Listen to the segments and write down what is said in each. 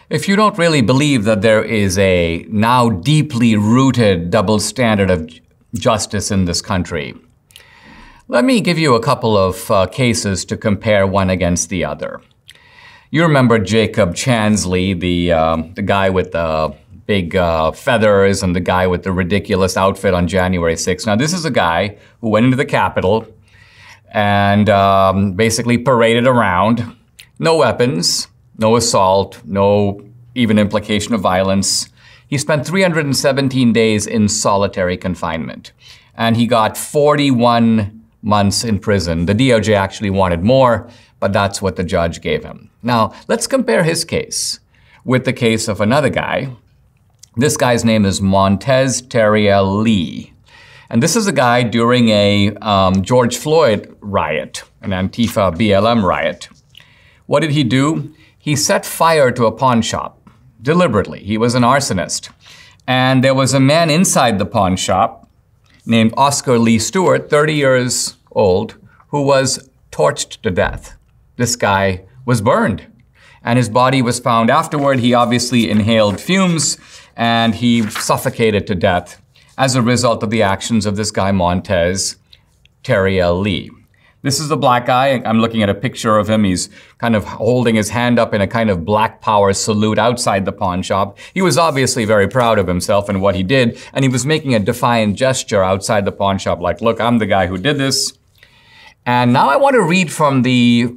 If you don't really believe that there is a now deeply rooted double standard of justice in this country, let me give you a couple of cases to compare one against the other. You remember Jacob Chansley, the guy with the big feathers and the guy with the ridiculous outfit on January 6th. Now, this is a guy who went into the Capitol and basically paraded around. No weapons, no assault, no even implication of violence. He spent 317 days in solitary confinement, and he got 41 months in prison. The DOJ actually wanted more, but that's what the judge gave him. Now, let's compare his case with the case of another guy. This guy's name is Montez Terriel Lee. And this is a guy during a George Floyd riot, an Antifa BLM riot. What did he do? He set fire to a pawn shop deliberately. He was an arsonist. And there was a man inside the pawn shop named Oscar Lee Stewart, 30 years old, who was torched to death. This guy was burned, and his body was found afterward. He obviously inhaled fumes, and he suffocated to death as a result of the actions of this guy, Montez Terriel Lee. This is the black guy. I'm looking at a picture of him. He's kind of holding his hand up in a kind of black power salute outside the pawn shop. He was obviously very proud of himself and what he did, and he was making a defiant gesture outside the pawn shop like, look, I'm the guy who did this. And now I want to read from the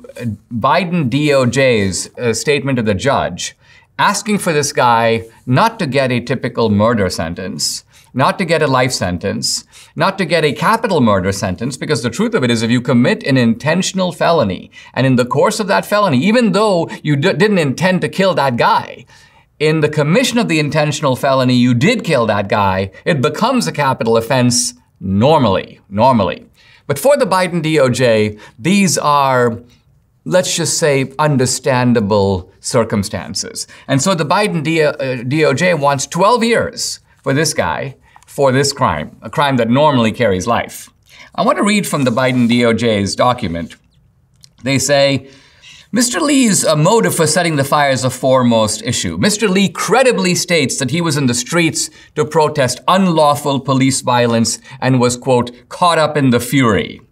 Biden DOJ's statement to the judge, asking for this guy not to get a typical murder sentence, not to get a life sentence, not to get a capital murder sentence, because the truth of it is if you commit an intentional felony, and in the course of that felony, even though you didn't intend to kill that guy, in the commission of the intentional felony, you did kill that guy, it becomes a capital offense normally. But for the Biden DOJ, these are, let's just say, understandable circumstances. And so the Biden DOJ wants 12 years for this guy for this crime, a crime that normally carries life. I want to read from the Biden DOJ's document. They say, Mr. Lee's motive for setting the fire is a foremost issue. Mr. Lee credibly states that he was in the streets to protest unlawful police violence and was, quote, caught up in the fury.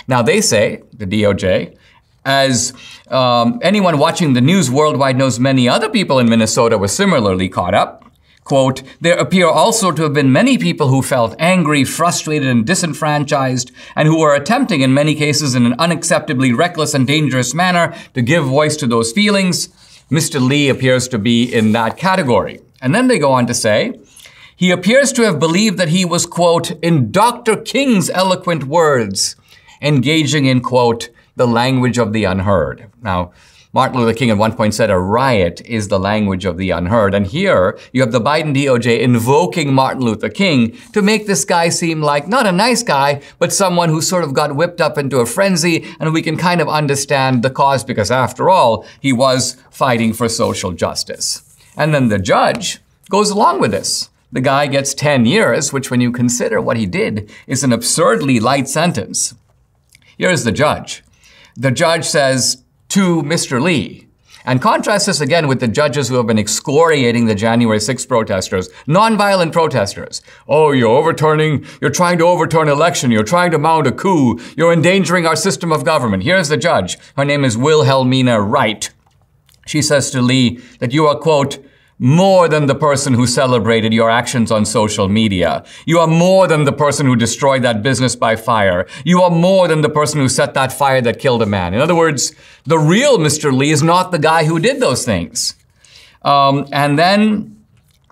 Now they say, the DOJ, as anyone watching the news worldwide knows, many other people in Minnesota were similarly caught up. Quote, there appear also to have been many people who felt angry, frustrated, and disenfranchised, and who were attempting, in many cases, in an unacceptably reckless and dangerous manner, to give voice to those feelings. Mr. Lee appears to be in that category. And then they go on to say, he appears to have believed that he was, quote, in Dr. King's eloquent words, engaging in, quote, the language of the unheard. Now, Martin Luther King at one point said a riot is the language of the unheard. And here you have the Biden DOJ invoking Martin Luther King to make this guy seem like not a nice guy, but someone who sort of got whipped up into a frenzy. And we can kind of understand the cause because after all, he was fighting for social justice. And then the judge goes along with this. The guy gets 10 years, which when you consider what he did is an absurdly light sentence. Here's the judge. The judge says, to Mr. Lee, and contrast this again with the judges who have been excoriating the January 6th protesters, nonviolent protesters. Oh, you're trying to overturn an election, you're trying to mount a coup, you're endangering our system of government. Here's the judge. Her name is Wilhelmina Wright. She says to Lee that you are, quote, more than the person who celebrated your actions on social media. You are more than the person who destroyed that business by fire. You are more than the person who set that fire that killed a man. In other words, the real Mr. Lee is not the guy who did those things. And then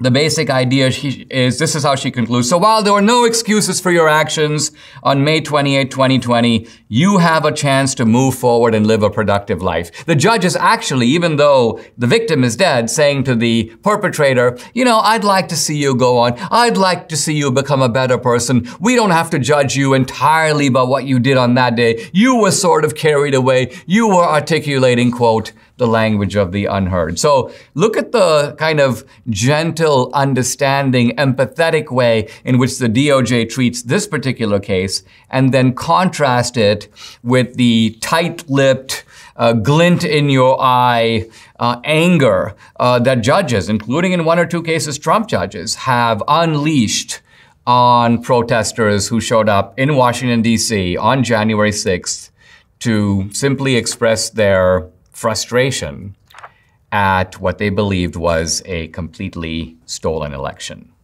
the basic idea is, this is how she concludes. So while there were no excuses for your actions on May 28, 2020, you have a chance to move forward and live a productive life. The judge is actually, even though the victim is dead, saying to the perpetrator, you know, I'd like to see you go on. I'd like to see you become a better person. We don't have to judge you entirely by what you did on that day. You were sort of carried away. You were articulating, quote, the language of the unheard. So look at the kind of gentle, understanding, empathetic way in which the DOJ treats this particular case, and then contrast it with the tight-lipped, glint in your eye anger that judges, including in 1 or 2 cases Trump judges, have unleashed on protesters who showed up in Washington, D.C. on January 6th to simply express their frustration at what they believed was a completely stolen election.